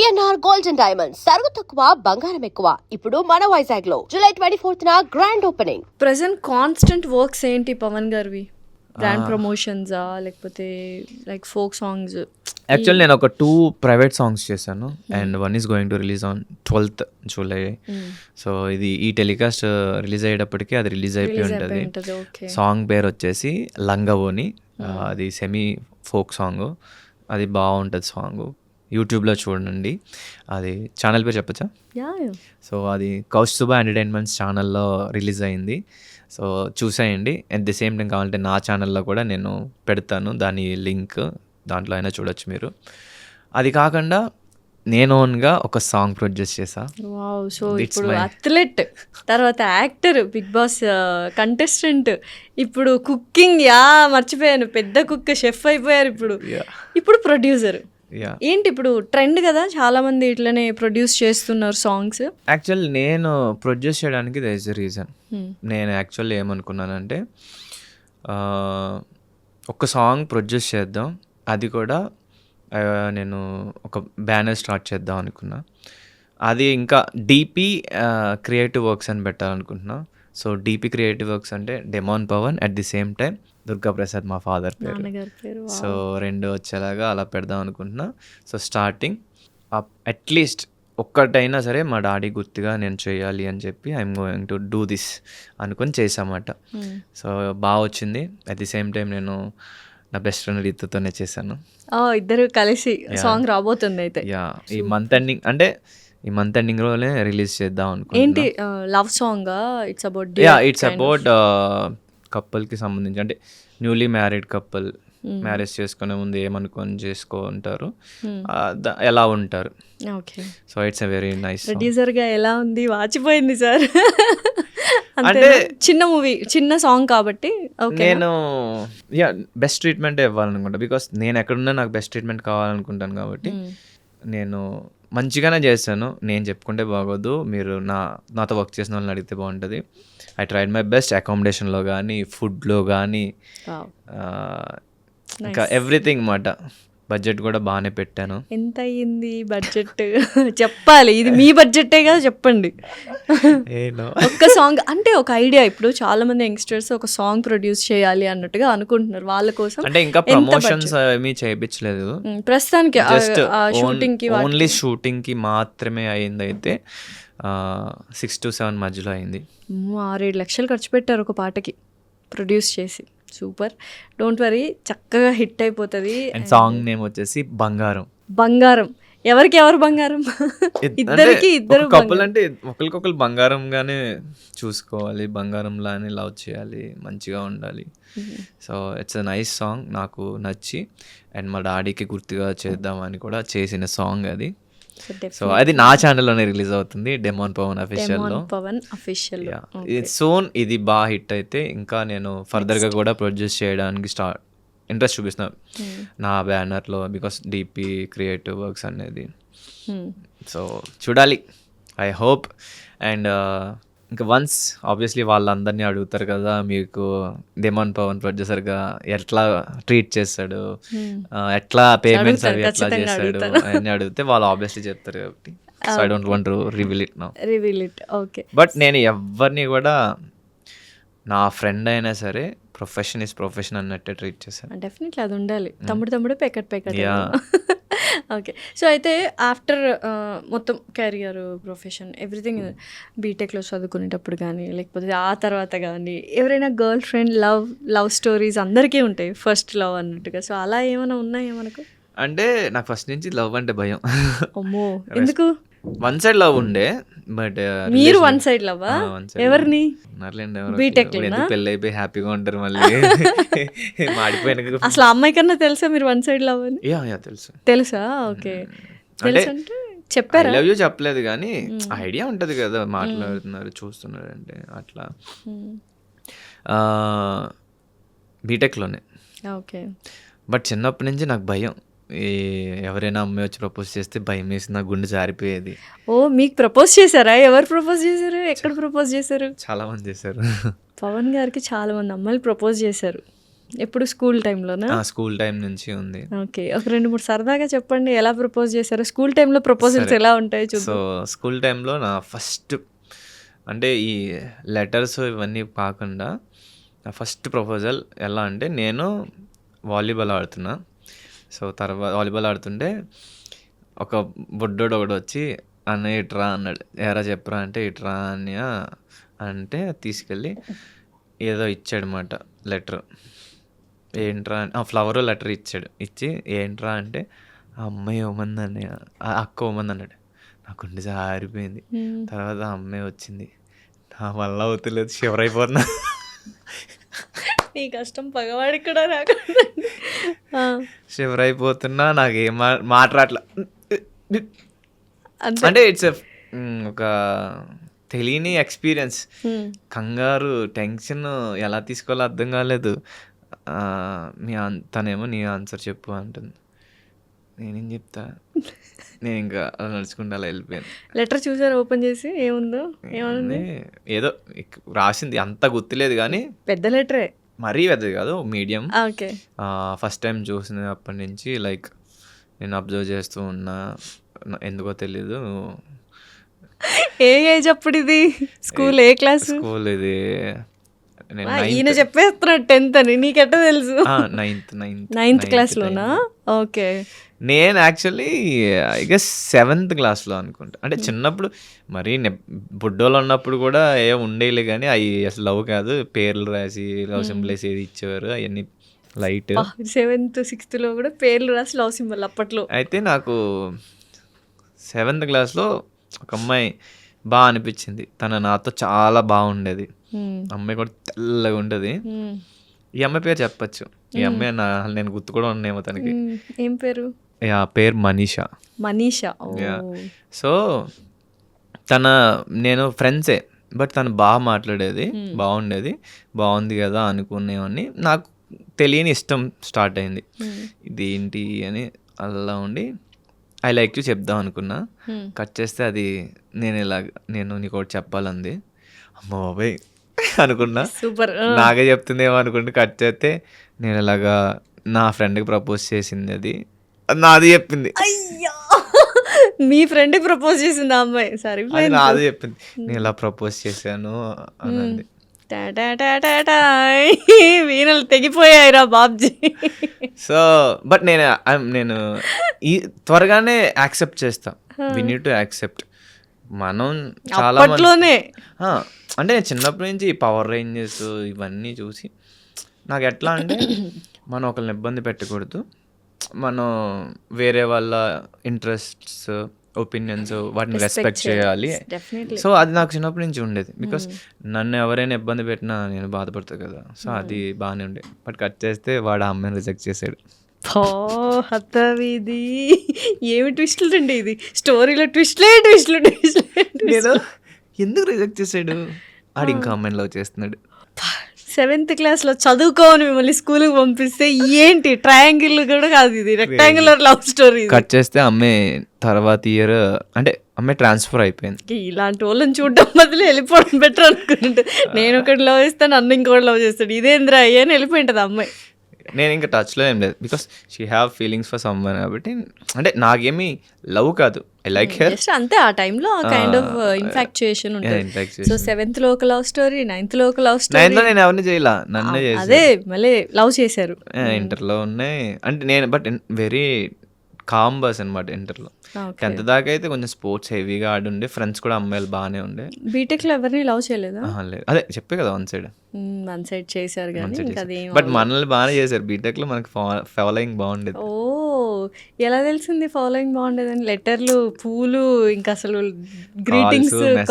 PNR gold and diamonds సరుకు తక్కువ బంగారం ఎక్కువ. ఇప్పుడు మన వైజాగ్ లో July 24th grand opening. Present constant works ఏంటి పవన్ గారివి? బ్రాండ్ ప్రమోషన్సా లేకపోతే లైక్ ఫోక్ సాంగ్స్? యాక్చువల్లీ నేను ఒక 2 ప్రైవేట్ సాంగ్స్ చేశాను and 1 is going to release on 12th July. So ఇది ఈ టెలికాస్ట్ రిలీజ్ అయ్యేటప్పటికి అది రిలీజ్ అయిపోయి ఉంటుంది. సాంగ్ పేరు వచ్చేసి లంగవోని. అది సెమీ ఫోక్ సాంగ్. అది బాగుంటుంది సాంగ్. యూట్యూబ్లో చూడండి. అది ఛానల్ పేరు చెప్పచ్చా? సో అది కౌస్తుభ ఎంటర్టైన్మెంట్స్ ఛానల్లో రిలీజ్ అయింది. సో చూసేయండి. అట్ ది సేమ్ టైం కావాలంటే నా ఛానల్లో కూడా నేను పెడతాను దాని లింక్. దాంట్లో అయినా చూడొచ్చు మీరు. అది కాకుండా నేను ఓన్గా ఒక సాంగ్ ప్రొడ్యూస్ చేశా. సో ఇప్పుడు అథ్లెట్, తర్వాత యాక్టర్, బిగ్ బాస్ కంటెస్టెంట్, ఇప్పుడు కుకింగ్ మర్చిపోయాను, పెద్ద కుక్, షెఫ్ అయిపోయారు. ఇప్పుడు ప్రొడ్యూసర్. ఏంటి ఇప్పుడు ట్రెండ్ కదా, చాలా మంది ఇట్లనే ప్రొడ్యూస్ చేస్తున్నారు సాంగ్స్. యాక్చువల్లీ నేను ప్రొడ్యూస్ చేయడానికి దర్ ఇస్ ఎ రీజన్. నేను యాక్చువల్లీ ఏమనుకున్నానంటే ఒక సాంగ్ ప్రొడ్యూస్ చేద్దాం, అది కూడా నేను ఒక బ్యానర్ స్టార్ట్ చేద్దాం అనుకున్నా. అది ఇంకా డీపీ క్రియేటివ్ వర్క్స్ అని పెట్టాలనుకుంటున్నా. సో డీపీ క్రియేటివ్ వర్క్స్ అంటే demon Pavan, at the same time Durgaprasad మా ఫాదర్ పేరు. సో 2 వచ్చేలాగా అలా పెడదాం అనుకుంటున్నా. సో స్టార్టింగ్ అట్లీస్ట్ ఒక్కటైనా సరే మా డాడీ గుర్తుగా నేను చేయాలి అని చెప్పి I'm going to do this అనుకొని చేసామాట. సో బాగా వచ్చింది. అట్ ది సేమ్ టైం నేను నా బెస్ట్ ఫ్రెండ్ రీతుతోనే చేశాను. ఇద్దరు కలిసి సాంగ్ రాబోతుంది అయితే. ఈ మంత్ ఎండింగ్ అంటే ఈ మంత్ ఎండింగ్ లోనే రిలీజ్ చేద్దాం అనుకుంటున్నా. ఏంటి love song? Its about its about కపుల్కి సంబంధించి, అంటే న్యూలీ మ్యారీడ్ కపుల్ మ్యారేజ్ చేసుకునే ముందు ఏమనుకొని చేసుకుంటారు, ఎలా ఉంటారు. So it's a very nice. Producer గా ఎలా ఉంది? వాచిపోయింది సార్. అంటే చిన్న మూవీ, చిన్న సాంగ్ కాబట్టి నేను బెస్ట్ ట్రీట్మెంట్ ఇవ్వాలనుకుంటా. బికాస్ నేను ఎక్కడున్నా నాకు బెస్ట్ ట్రీట్మెంట్ కావాలనుకుంటాను కాబట్టి నేను మంచిగానే చేశాను. నేను చెప్పుకుంటే బాగోదు, మీరు నాతో వర్క్ చేసిన వాళ్ళని అడిగితే బాగుంటుంది. I tried my best. అకామిడేషన్లో కానీ, ఫుడ్లో కానీ, ఇంకా ఎవ్రీథింగ్ మాట. బడ్జెట్ కూడా బాగానే పెట్టాను. ఎంత అయ్యింది బడ్జెట్? చెప్పాలి, ఇది మీ బడ్జెటే కదా, చెప్పండి. ఒక్క సాంగ్ అంటే ఒక ఐడియా. ఇప్పుడు చాలా మంది యంగ్స్టర్స్ ఒక సాంగ్ ప్రొడ్యూస్ చేయాలి అన్నట్టుగా అనుకుంటున్నారు. వాళ్ళ కోసం అంటే ఇంకా ప్రమోషన్స్ ఏమీ చేయించలేదు ప్రస్తుతానికి. జస్ట్ ఓన్లీ షూటింగ్ కి మాత్రమే అయింది. అయితే 6 to 7 మధ్యలో అయింది. 6-7 లక్షలు ఖర్చు పెట్టారు ఒక పాటకి ప్రొడ్యూస్ చేసి. సూపర్, డోంట్ వరీ, చక్కగా హిట్ అయిపోతుంది. సాంగ్ నేమ్ వచ్చేసి బంగారం. బంగారం ఎవరికి ఎవరు బంగారం? ఇద్దరికి ఇద్దరు కపుల్ అంటే ఒకరికొకరు బంగారంగానే చూసుకోవాలి, బంగారంలానే లవ్ చేయాలి, మంచిగా ఉండాలి. So it's a nice song, నాకు నచ్చి. అండ్ మా డాడీకి గుర్తుగా చేద్దామని కూడా చేసిన సాంగ్ అది. సో అది నా ఛానల్లోనే రిలీజ్ అవుతుంది, డెమాన్ పవన్ అఫీషియల్. సోన్ ఇది బాగా హిట్ అయితే ఇంకా నేను ఫర్దర్గా కూడా ప్రొడ్యూస్ చేయడానికి ఇంట్రెస్ట్ చూపిస్తున్నా నా బ్యానర్లో. బికాస్ డీపీ క్రియేటివ్ వర్క్స్ అనేది. సో చూడాలి, ఐ హోప్. అండ్ ఇంకా వన్స్ ఆబ్వియస్లీ వాళ్ళందరినీ అడుగుతారు కదా, మీకు డెమాన్ పవన్ ప్రొడ్యూసర్గా ఎట్లా ట్రీట్ చేస్తాడు, ఎట్లా పేమెంట్స్ అవి ఎట్లా చేస్తాడు అని అడిగితే వాళ్ళు ఆబ్వియస్లీ చెప్తారు కాబట్టి. So I don't want to reveal it now. Okay. But నేను ఎవరిని కూడా నా ఫ్రెండ్ అయినా సరే ప్రొఫెషన్ ఇస్ ప్రొఫెషన్ అన్నట్టే ట్రీట్ చేశాను. డెఫినెట్లీ అది ఉండాలి. తమ్ముడు పెకట్. ఓకే. సో అయితే ఆఫ్టర్ మొత్తం కెరియర్, ప్రొఫెషన్, ఎవ్రీథింగ్, బీటెక్లో చదువుకునేటప్పుడు కానీ లేకపోతే ఆ తర్వాత కానీ ఎవరైనా గర్ల్ ఫ్రెండ్ లవ్ స్టోరీస్ అందరికీ ఉంటాయి, ఫస్ట్ లవ్ అన్నట్టుగా. సో అలా ఏమైనా ఉన్నాయా మనకు? అంటే నాకు ఫస్ట్ నుంచి లవ్ అంటే భయం. అమ్మో, ఎందుకు? వన్ సైడ్ లవ్ ఉండే. బట్ మీరు వన్ సైడ్ లవ్? ఎవరిని? బీటెక్ పెళ్ళి అయిపోయి హ్యాపీగా ఉంటారు, మళ్ళీ మాడిపోయిన. అసలు అమ్మాయి కన్నా తెలుసా మీరు వన్ సైడ్ లవ్ అని? తెలుసా? ఓకే. అంటే చెప్పారా? లవ్ యూ చెప్పలేదు కానీ ఐడియా ఉంటది కదా, మాట్లాడుతున్నారు చూస్తున్నారు అంటే అట్లా. బీటెక్లోనే. ఓకే. బట్ చిన్నప్పటి నుంచి నాకు భయం. ఎవరైనా అమ్మాయి వచ్చి ప్రపోజ్ చేస్తే భయం వేసి నా గుండె జారిపోయేది. ఓ, మీకు ప్రపోజ్ చేశారా? ఎవరు ప్రపోజ్ చేశారు? ఎక్కడ ప్రపోజ్ చేశారు? చాలా మంది చేశారు. పవన్ గారికి చాలా మంది అమ్మాయిలు ప్రపోజ్ చేశారు. ఎప్పుడు స్కూల్ టైంలోనా? స్కూల్ టైం నుంచి ఉంది. ఓకే. ఒక 2, 3 సరదాగా చెప్పండి ఎలా ప్రపోజ్ చేశారు? స్కూల్ టైంలో ప్రపోజల్స్ ఎలా ఉంటాయో సో చూద్దాం. స్కూల్ టైంలో నా ఫస్ట్ అంటే ఈ లెటర్స్ ఇవన్నీ కాకుండా నా ఫస్ట్ ప్రపోజల్ ఎలా అంటే, నేను వాలీబాల్ ఆడుతున్నా. సో తర్వాత వాలీబాల్ ఆడుతుంటే ఒక బుడ్డోడు ఒకడు వచ్చి అన్నయ్య ఇట్రా అన్నాడు. ఎరా చెప్పరా అంటే ఇట్రా అన్నయ్య అంటే తీసుకెళ్ళి ఏదో ఇచ్చాడనమాట లెటర్. ఏంట్రా ఫ్లవర్ లెటర్ ఇచ్చాడు. ఇచ్చి ఏంట్రా అంటే ఆ అమ్మాయి ఇవ్వమంది అన్నయ్య, ఆ అక్క ఇవ్వమంది అన్నాడు. నాకు గుండె జారిపోయింది. తర్వాత ఆ అమ్మాయి వచ్చింది. నా వల్ల అవుతలేదు, షివర్ అయిపోతున్నా. నీ కష్టం పగవాడికి కూడా రాకుండా. షివర్ అయిపోతున్నా, నాకు ఏం మాట్లాడలా. అంతే. అంటే ఇట్స్ ఒక తెలియని ఎక్స్పీరియన్స్. కంగారు, టెన్షన్ ఎలా తీసుకోవాలో అర్థం కాలేదు. తనేమో నీ ఆన్సర్ చెప్పు అంటుంది. నేనేం చెప్తా, నేను ఇంకా అలా నడుచుకుంటూ అలా వెళ్ళిపోయాను. లెటర్ చూసారు ఓపెన్ చేసి ఏముందో? ఏముంది? ఏదో రాసింది, అంత గుర్తులేదు కానీ పెద్ద లెటరే. మరీ పెద్దది కాదు, మీడియం. ఓకే. ఫస్ట్ టైం చూసినప్పటి నుంచి లైక్ నేను అబ్జర్వ్ చేస్తూ ఉన్నా. ఎందుకో తెలీదు. ఏ ఏజ్ అప్పుడు ఇది? స్కూల్ ఏ క్లాస్? స్కూల్ ఇది నేను ఈయన చెప్పేస్తున్నాడు 10th అని, నీకెట్ట తెలుసు? నైన్త్ క్లాస్లోనా? ఓకే. నేను యాక్చువల్లీ ఐ గెస్ 7th క్లాస్లో అనుకుంటా. అంటే చిన్నప్పుడు మరీ బుడ్డోళ్ళు ఉన్నప్పుడు కూడా ఏ ఉండేలే కానీ అవి అసలు లవ్ కాదు, పేర్లు రాసి లవ్ సింబల్ వేసి ఏది ఇచ్చేవారు, అవన్నీ లైట్. 7th 6th కూడా పేర్లు రాసి లవ్ సింబల్ అప్పట్లో. అయితే నాకు 7th క్లాస్లో ఒక అమ్మాయి బాగా అనిపించింది. తను నాతో చాలా బాగుండేది. అమ్మాయి కూడా తెల్లగా ఉంటుంది. ఈ అమ్మాయి పేరు చెప్పచ్చు. ఈ అమ్మాయి నేను గుర్తు కూడా ఉన్నాయేమో తనకి. ఏం పేరు? ఆ పేరు మనీషా. మనీషా. సో నేను ఫ్రెండ్సే, బట్ తను బాగా మాట్లాడేది, బాగుండేది. బాగుంది కదా అనుకునేవాడిని. నాకు తెలియని ఇష్టం స్టార్ట్ అయింది. ఇదేంటి అని అలా ఉండి ఐ లైక్ యూ చెప్దాం అనుకున్నా. కట్ చేస్తే అది నేను నీకు ఒకటి చెప్పాలంది. అమ్మ బాబాయ్ అనుకున్నా. సూపర్. నాకే చెప్తుందేమో అనుకుంటే కట్ చేస్తే నేను ఇలాగా నా ఫ్రెండ్కి ప్రపోజ్ చేసింది, అది నాది చెప్పింది. అయ్యా, మీ ఫ్రెండ్కి ప్రపోజ్ చేసింది ఆ అమ్మాయి? సరే, నాది చెప్పింది. నేను ఇలా ప్రపోజ్ చేశాను అన్నది. వీణలు తెగిపోయాయిరా బాబ్జీ. సో బట్ నేను ఈ త్వరగానే యాక్సెప్ట్ చేస్తా. We need to accept. మనం చాలా అప్పట్లోనే అంటే చిన్నప్పటి నుంచి పవర్ రేంజెస్ ఇవన్నీ చూసి నాకు ఎట్లా అంటే మనం ఒకరిని ఇబ్బంది పెట్టకూడదు. మనం వేరే వాళ్ళ ఇంట్రెస్ట్స్, ఒపీనియన్స్ వాటిని రెస్పెక్ట్ చేయాలి. సో అది నాకు చిన్నప్పటి నుంచి ఉండేది. బికాస్ నన్ను ఎవరైనా ఇబ్బంది పెట్టినా నేను బాధపడతాను కదా. సో అది బాగానే ఉండేది. బట్ కట్ చేస్తే వాడు ఆ అమ్మాయిని రిజెక్ట్ చేశాడు. ఇది ఏమి ట్విస్టులు అండి, ఇది స్టోరీలో ట్విస్ట్లే. నేను ఎందుకు రిజెక్ట్ చేశాడు? ఆడు ఇంకా అమ్మాయిని లవ్ చేస్తున్నాడు. 7th క్లాస్లో చదువుకోని మిమ్మల్ని స్కూల్కి పంపిస్తే ఏంటి ట్రయాంగిల్ కూడా కాదు, ఇది రెక్టాంగులర్ లవ్ స్టోరీ. కట్ చేస్తే అమ్మాయి తర్వాత ఇయర్ అంటే అమ్మాయి ట్రాన్స్ఫర్ అయిపోయింది. ఇలాంటి వాళ్ళని చూడడం బదులు వెళ్ళిపోవడం బెటర్ అనుకుంటే, నేను ఒకటి లవ్ చేస్తాను, నన్ను ఇంకోటి లవ్ చేస్తాడు, ఇదేంద్రా అని వెళ్ళిపోయింటుంది అమ్మాయి. నేను ఇంకా టచ్లో ఏం లేదు, because she have feelings for someone. కాబట్టి అంటే నాకేమీ లవ్ కాదు, ఐ లైక్ హెర్ అంతే. ఆ టైంలో కైండ్ ఆఫ్ ఇన్ఫాక్చుయేషన్ ఉంటుంది. సో 7th లో ఒక లవ్ స్టోరీ, 9th లో ఒక లవ్ స్టోరీ. 9th లో నేను ఎవరిని చేయలా, నన్నే చేశాను. అదే మళ్ళీ లవ్ చేశారు. ఇంటర్లో ఉన్నాయి అంటే నేను బట్ వెరీ కామ్ బస్ అనమాట ఇంటర్లో. 10th దాకా అయితే కొంచెం స్పోర్ట్స్ హెవీగా ఆడుండే, ఫ్రెండ్స్ కూడా అమ్మాయిలు బాగానే ఉండే. బీటెక్లో ఎవరిని లవ్ చేయలేదా? లేదు, అదే చెప్పే కదా వన్ సైడ్ చేశారు కానీ బట్ మనల్ని బాగానే చేశారు. బీటెక్ లో మనకి ఫాలోయింగ్ బాగుండేది. ఓ, ఎలా తెలిసింది ఫాలోయింగ్ బాగుండేదని? లెటర్లు, పూలు, ఇంకా అసలు గ్రీటింగ్స్,